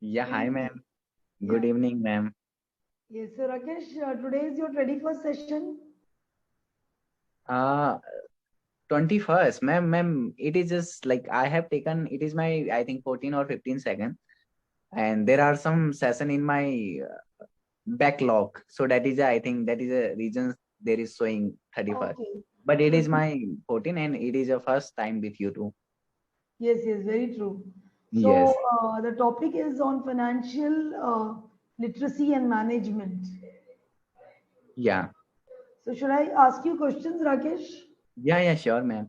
Yeah, Good hi evening. ma'am. Yeah. Good evening, ma'am. Yes, so Rakesh, today is your 21st session. Uh, 21st, ma'am, it is just like I have taken, it is my, I think 14 or 15 seconds, and there are some session in my backlog. So that is, I think that is a reason there is showing 31st. Okay. But it So, is my 14 and it is a first time with you too. yes, very true. So, Yes. the topic is on financial literacy and management. Yeah. So, should I ask you questions, Rakesh? Yeah, sure, ma'am.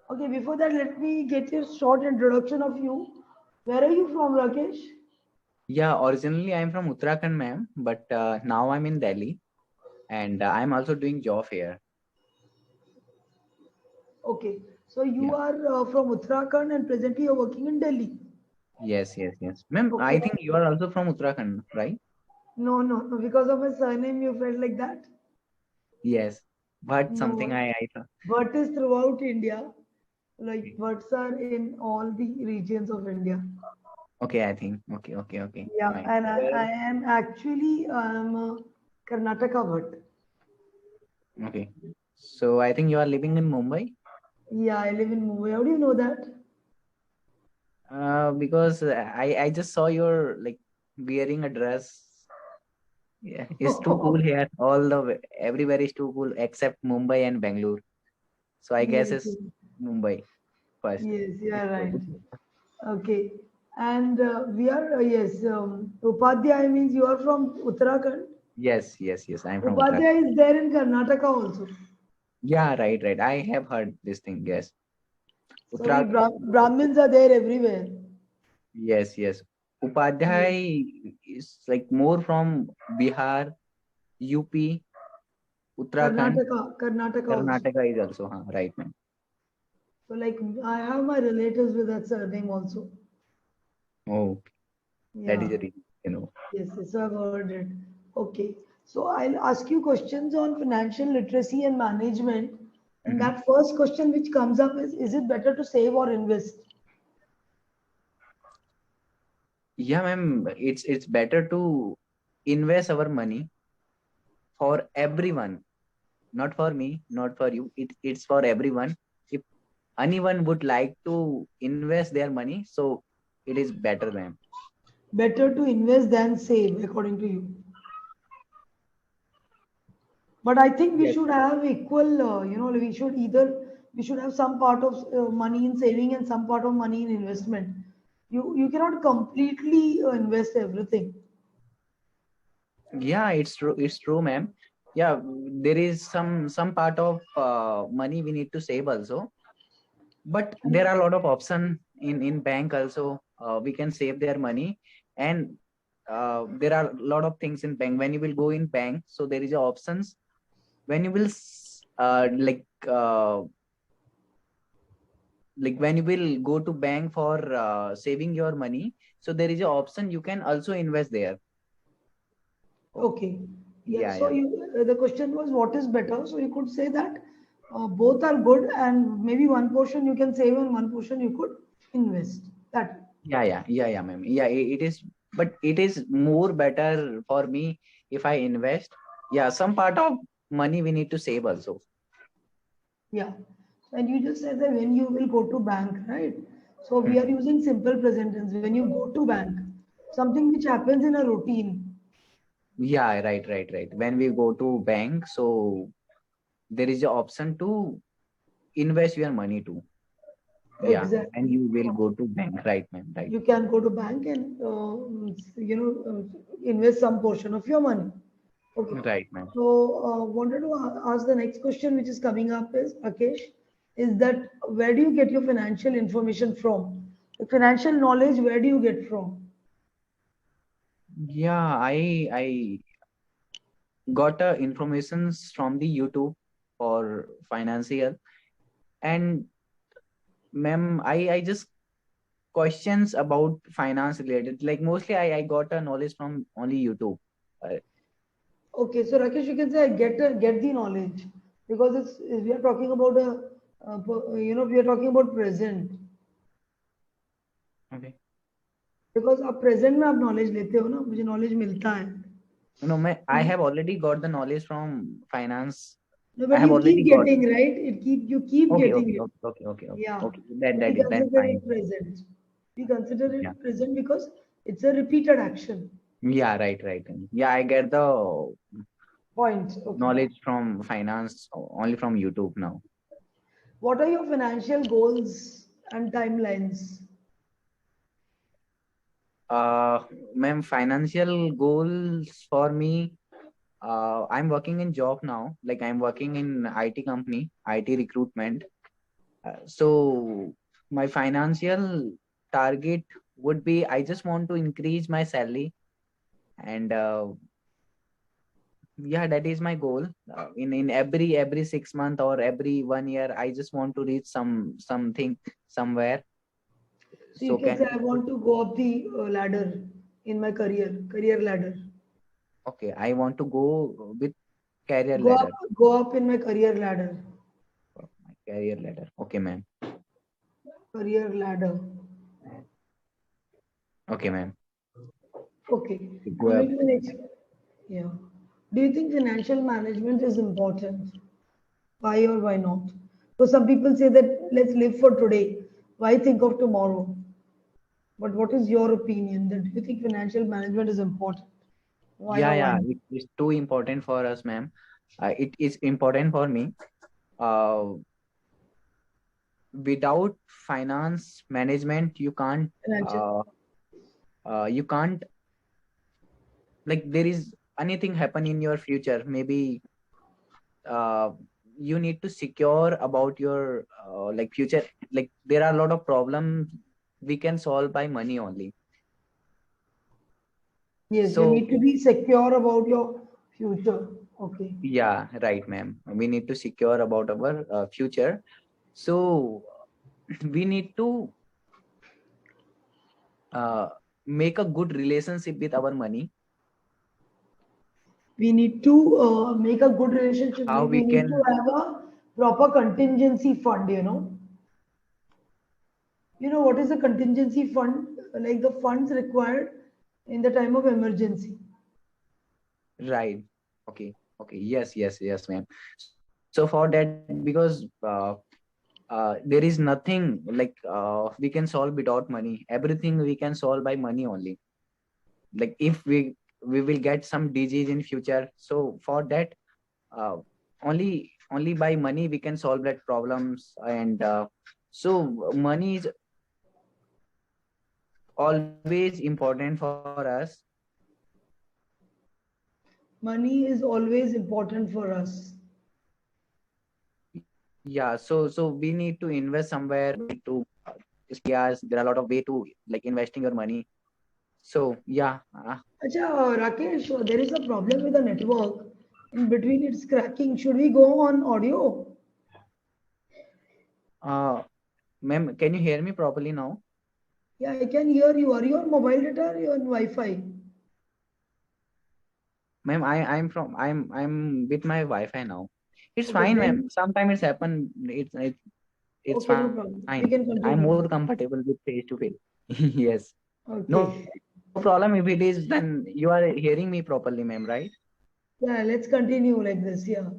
Okay, before that, let me get a short introduction of you. Where are you from, Rakesh? Yeah, originally I'm from Uttarakhand, ma'am, but now I'm in Delhi and I'm also doing job here. Okay, so you Yeah. are from Uttarakhand and presently you're working in Delhi. Yes. Ma'am, Okay. I think you are also from Uttarakhand, right? No. Because of my surname, you felt like that? Yes. But something No. I thought. Bhatt is throughout India. Like Okay, Bhatts are in all the regions of India. okay, I think. Okay. Yeah, Fine. and I Well, am actually Karnataka Bhatt. okay. So I think you are living in Mumbai, Yeah, I live in Mumbai. How do you know that? because I just saw your like wearing a dress. Yeah, it's too cool here. Everywhere is too cool except Mumbai and Bangalore. So I guess Yes, it's Mumbai first. you are right. Okay. And we are, yes, Upadhyay means you are from Uttarakhand. Yes. I'm from Uttarakhand. Upadhyay is there in Karnataka also. Yeah, right. I have heard this thing. Yes. So we Uttarakhand. Brahmins are there everywhere. Yes. Yes. Upadhyay is like more from Bihar, UP, Uttarakhand, Karnataka also. Karnataka is also, huh? Right, man. So like I have my relatives with that surname also. Oh, that is Yeah. a reason. Yes, I've heard it. Okay. So I'll ask you questions on financial literacy and management. And Mhm. that first question which comes up is it better to save or invest? Yeah, ma'am. It's better to invest our money for everyone, not for me, not for you. It's for everyone. If anyone would like to invest their money, so it is better, ma'am. Better to invest than save, according to you. But I think we Yes. should have equal, we should have some part of money in saving and some part of money in investment. You cannot completely invest everything. Yeah, it's true. It's true, ma'am. Yeah, there is some part of money we need to save also, but there are a lot of option in bank also. We can save their money, and there are a lot of things in bank. When you will go in bank, so there is a options when you will like when you will go to bank for saving your money. So there is a option you can also invest there. Oh, Okay. Yeah. yeah, So yeah. the question was what is better? So you could say that both are good, and maybe one portion you can save and one portion you could invest. That. Yeah, ma'am. Yeah, it is, but it is more better for me if I invest. Yeah, some part of money we need to save also. Yeah. And you just said that when you will go to bank, right? So we are Mhm. using simple present tense. When you go to bank, something which happens in a routine. Yeah, right. When we go to bank, so there is a option to invest your money too. Yeah, and Exactly. you will go to bank, right, ma'am? Right, You can go to bank and invest some portion of your money. Okay. right, ma'am. So wanted to ask the next question which is coming up is Rakesh, is that where do you get your financial information from? The financial knowledge, where do you get from? Yeah, I got informations from the YouTube for financial, and ma'am, I just questions about finance related. Like mostly I got a knowledge from only YouTube. Uh, Okay, so Rakesh, you can say get the knowledge because we are talking about we are talking about present. okay. because आप present में आप knowledge लेते हो ना, मुझे knowledge मिलता है. I have already got the knowledge from finance. No, I but have you already keep got. getting, right? You keep Okay, getting okay, it. okay, okay, okay, okay, Yeah. okay. So we That is then consider fine. it present. We consider Yeah, it present because it's a repeated action. yeah, right, right. Yeah, I get the Point. Okay. knowledge from finance only from YouTube now. What are your financial goals and timelines? Uh, Ma'am, financial goals for me. I'm working in job now. Like I'm working in IT company, IT recruitment. So my financial target would be I just want to increase my salary and yeah, that is my goal. In every 6 month or every 1 year, I just want to reach something somewhere. So you So can say, can I want to go up the ladder in my career ladder. okay, I want to go with career ladder. Go up in my career ladder. My career ladder. Okay, ma'am. Career ladder. Okay, ma'am. Okay. Go up. Coming to the next. Yeah. Do you think financial management is important? Why or why not? Because some people say that let's live for today. Why think of tomorrow? But what is your opinion? That do you think financial management is important? Why Yeah, or why yeah. not? It is too important for us, ma'am. It is important for me. Uh, Without finance management, Financial. you can't like there is anything happen in your future. Maybe uh, you need to secure about your like future. Like there are a lot of problems we can solve by money only. Yes, you So need to be secure about your future. Okay. yeah, right, ma'am. We need to secure about our future. So we need to uh, make a good relationship with our money. We need to make a good relationship. How We we need to can have a proper contingency fund, you know. You know what is a contingency fund? Like the funds required in the time of emergency. right. Okay. Okay. Yes. Yes. Yes, ma'am. So for that, because there is nothing like we can solve without money. Everything we can solve by money only. Like if we will get some disease in future, so for that only by money we can solve that problems and so money is always important for us. Money is always important for us. Yeah, so we need to invest somewhere. We need to yes, there are a lot of way to like investing your money. So yeah, Acha, Rakesh, there is a problem with the network. In between it's cracking. Should we go on audio? uh ma'am, can you hear me properly now? Yeah, I can hear you. Are you on mobile data or are you on Wi-Fi? Ma'am, I'm with my Wi-Fi now. It's Okay, fine, ma'am. then Sometimes it's happened. It's okay, no fine. problem. We I'm can more continue. comfortable with face to face. Yes. No Okay. problem. If it is, then you are hearing me properly, ma'am, right? Yeah, let's continue like this. Yeah.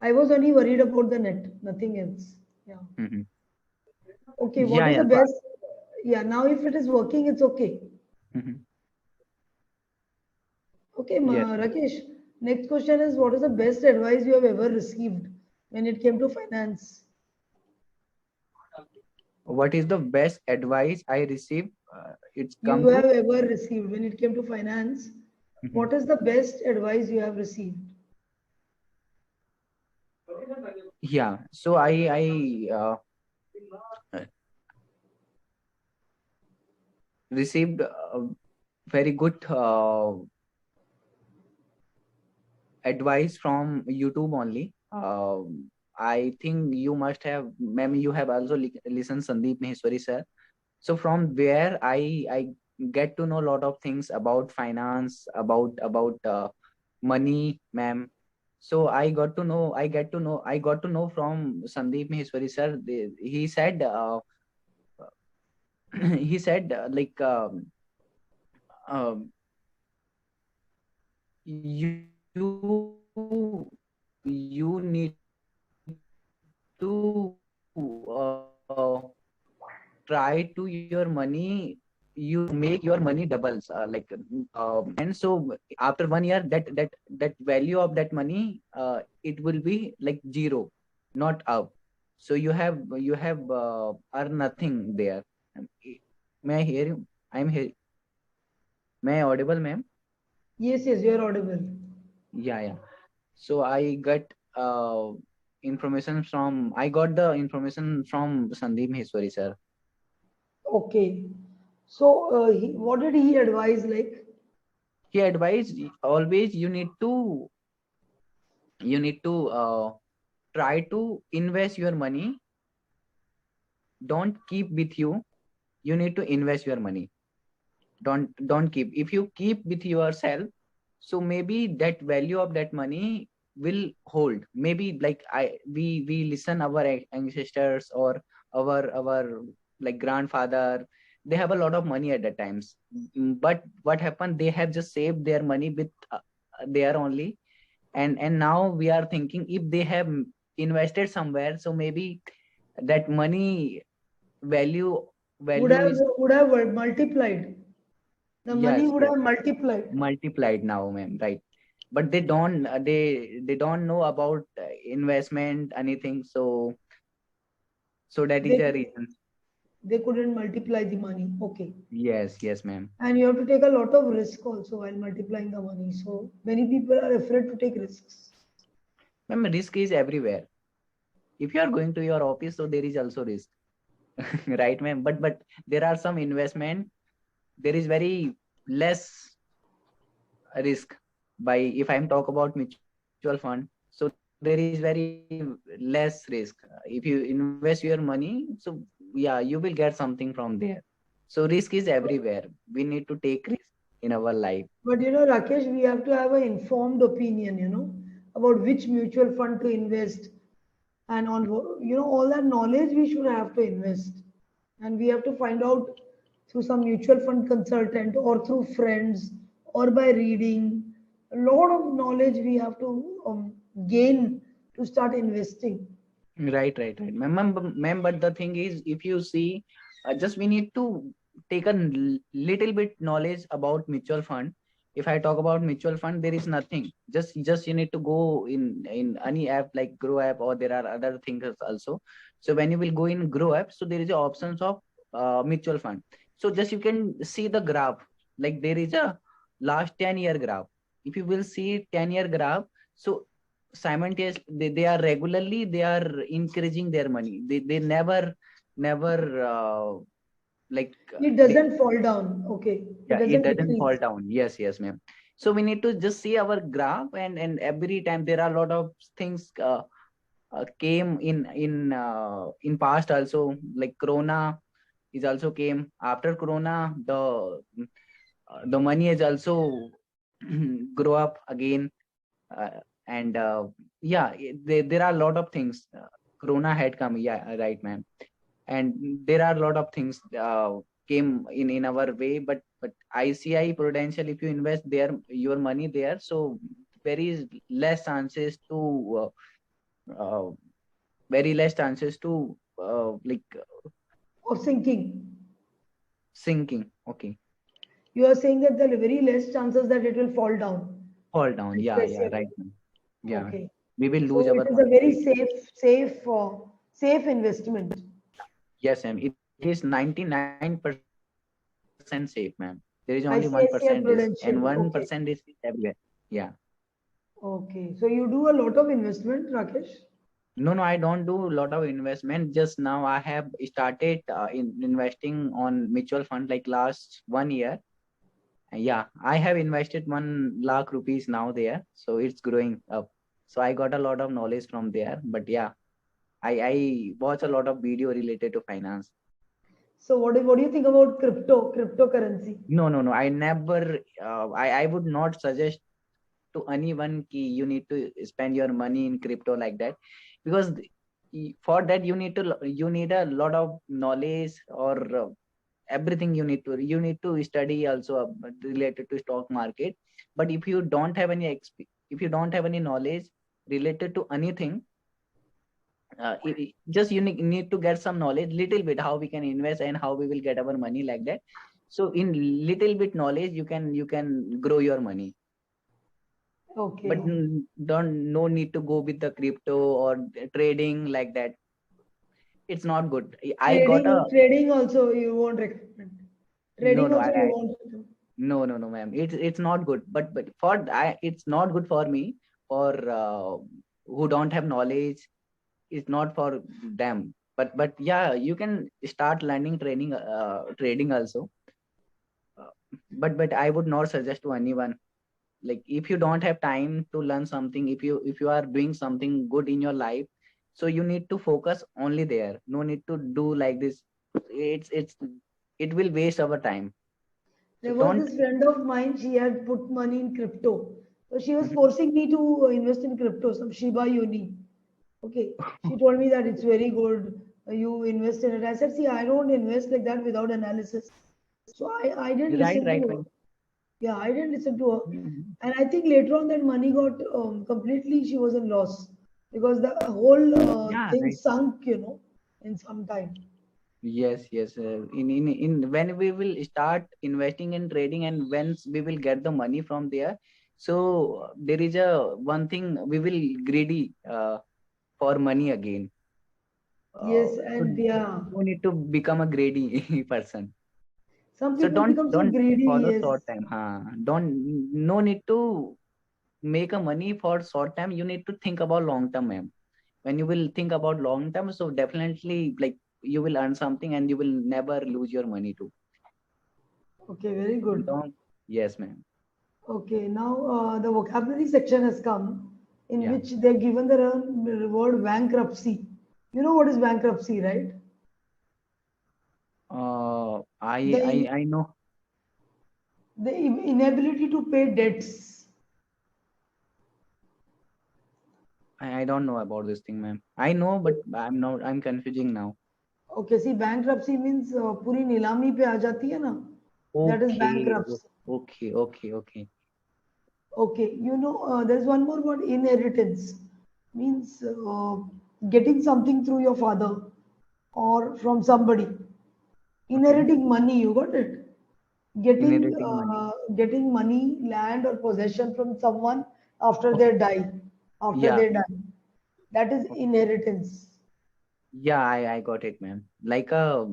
I was only worried about the net, nothing else. Yeah. Mm-hmm. Okay, Yeah, what is yeah. the best? Yeah, now if it is working, it's okay. Mm-hmm. Okay, Yes. Rakesh, next question is what is the best advice you have ever received when it came to finance? What is the best advice I received? It's You come have to. ever received when it came to finance? Mhm. What is the best advice you have received? Yeah. So I received very good advice from YouTube only. I think you must have, ma'am, you have also listened Sandeep Maheshwari sir. So from where I get to know a lot of things about finance, about money, ma'am. So I got to know from Sandeep Maheshwari sir. He said he said um, you need to try to your money, you make your money doubles, and so after 1 year, that value of that money, it will be like zero, not up. So you have earned nothing there. May I hear you? I'm here. May I audible, ma'am? Yes, yes, you're audible. Yeah, yeah. So I got the information from Sandeep Maheshwari sir. Okay. So, what did he advise like? He advised always you need to try to invest your money. Don't keep with you. You need to invest your money. Don't keep. If you keep with yourself, so maybe that value of that money will hold. Maybe like we listen our ancestors or our like grandfather. They have a lot of money at that times. But what happened? They have just saved their money with there only, and now we are thinking if they have invested somewhere, so maybe that money value Would value have is, would have multiplied. The money yes, would yes, have multiplied. multiplied now, ma'am, right? But they don't know about investment anything, so that is They the reason. they couldn't multiply the money. Okay. Yes, yes, ma'am. And you have to take a lot of risk also while multiplying the money. So many people are afraid to take risks. Ma'am, risk is everywhere. If you are going to your office, so there is also risk. Right, ma'am? But there are some investment, there is very less risk. By if I'm talk about mutual fund, so there is very less risk. If you invest your money, so yeah, you will get something from there. So risk is everywhere. We need to take risk in our life. But Rakesh, we have to have an informed opinion, about which mutual fund to invest, and on all that knowledge we should have to invest, and we have to find out through some mutual fund consultant or through friends or by reading. A lot of knowledge we have to gain to start investing. Right. Ma'am, but the thing is, if you see, just we need to take a little bit knowledge about mutual fund. If I talk about mutual fund, there is nothing. Just you need to go in any app like Grow app, or there are other things also. So when you will go in Grow app, so there is a options of mutual fund. So just you can see the graph. Like there is a last 10-year graph. If you will see 10-year graph, so simultaneously they are regularly they are increasing their money. They never like It they, doesn't fall down. Okay, it yeah, it doesn't doesn't fall decrease. down. Yes, ma'am. So we need to just see our graph, and every time there are a lot of things came in past also, like corona is also came after corona. The money is also grow up again, and yeah, there are a lot of things. Corona had come, yeah, right, ma'am. And there are a lot of things came in our way, but ICI Prudential, if you invest there your money there, so very less chances to uh, very less chances to Of sinking. sinking. Okay, You are saying that there are very less chances that it will fall down. fall down. Yeah, Especially. right, ma'am. Yeah, Okay. we will lose So it our is a money very very. safe investment. Yes, ma'am. It is 99% safe, ma'am. There is only 1% risk, and ICICI 1% is Prudential. everywhere. Okay. Yeah. Okay. So you do a lot of investment, Rakesh? No, I don't do a lot of investment. Just now I have started in investing on mutual fund like last 1 year. Yeah, I have invested 1 lakh rupees now there, so it's growing up. So I got a lot of knowledge from there. But yeah, I watch a lot of video related to finance. So what do you think about cryptocurrency? No. I never. I would not suggest to anyone ki you need to spend your money in crypto like that, because for that you need a lot of knowledge, or everything you need to study also related to stock market. But if you don't have any if you don't have any knowledge related to anything, just you need to get some knowledge little bit how we can invest and how we will get our money like that. So in little bit knowledge you can grow your money. But Okay. don't no need to go with the crypto or trading like that. It's not good. I got a Trading also you won't recommend. no Trading no also you I won't recommend. no ma'am, it's not good. But for it's not good for me, for who don't have knowledge. It's not for them. But yeah, you can start learning trading also. uh, but I would not suggest to anyone, like if you don't have time to learn something, if you are doing something good in your life, so you need to focus only there. No need to do like this. It's it will waste our time. So There was don't. this friend of mine, she had put money in crypto. So she was Mhm. forcing me to invest in crypto, some Shiba Uni. Okay. She told me that it's very good. You invest in it. I said, see, I don't invest like that without analysis. So I didn't Right, listen to right, her. man. Yeah, I didn't listen to her. Mhm. And I think later on that money got completely, she was in loss because the whole Yeah, thing right. sunk, in some time. Yes, yes. In when we will start investing in trading and when we will get the money from there, so there is a one thing we will greedy for money again. Yes, So and yeah, no need to become a greedy person. some So people become so don't greedy. follow Yes. short time. Don't no need to make a money for short time. You need to think about long term, ma'am. When you will think about long term, so definitely like you will earn something and you will never lose your money too. Okay, very good. Don't. Yes, ma'am. Okay, now the vocabulary section has come in Yeah. which they're given the word bankruptcy. You know what is bankruptcy, right? The, in, I know. the inability to pay debts. I don't know about this thing, ma'am. I know, but I'm not. I'm confusing now. Okay, see, bankruptcy means पूरी नीलामी पे आ जाती है ना. That is Okay. bankruptcy. Okay. Okay. Okay. Okay, there's one more word, inheritance. Means getting something through your father or from somebody. Okay. Inheriting money, you got it? Getting Inheriting money. getting money, land or possession from someone after Okay. they die. After Yeah. they die. That is inheritance. Yeah. I got it, ma'am. Like a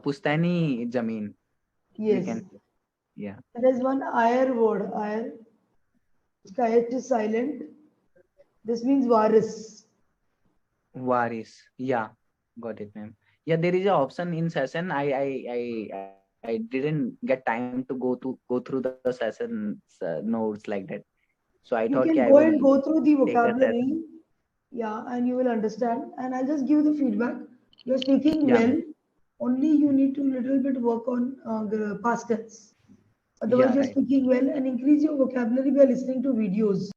Pustani Jameen, we Yes. can say. Yeah. There's one ayar word, ayar. Uska H is silent. This means waris. Waris. Yeah. Got it, ma'am. Yeah, there is an option in session. I didn't get time to go through the session notes like that. So I thought You I can will go and go through the take a session. vocabulary, yeah, and you will understand. And I'll just give the feedback. You're speaking Yeah, well, ma'am. only you need to little bit work on the past tense. Otherwise, Yeah, you're right. speaking well and increase your vocabulary by listening to videos.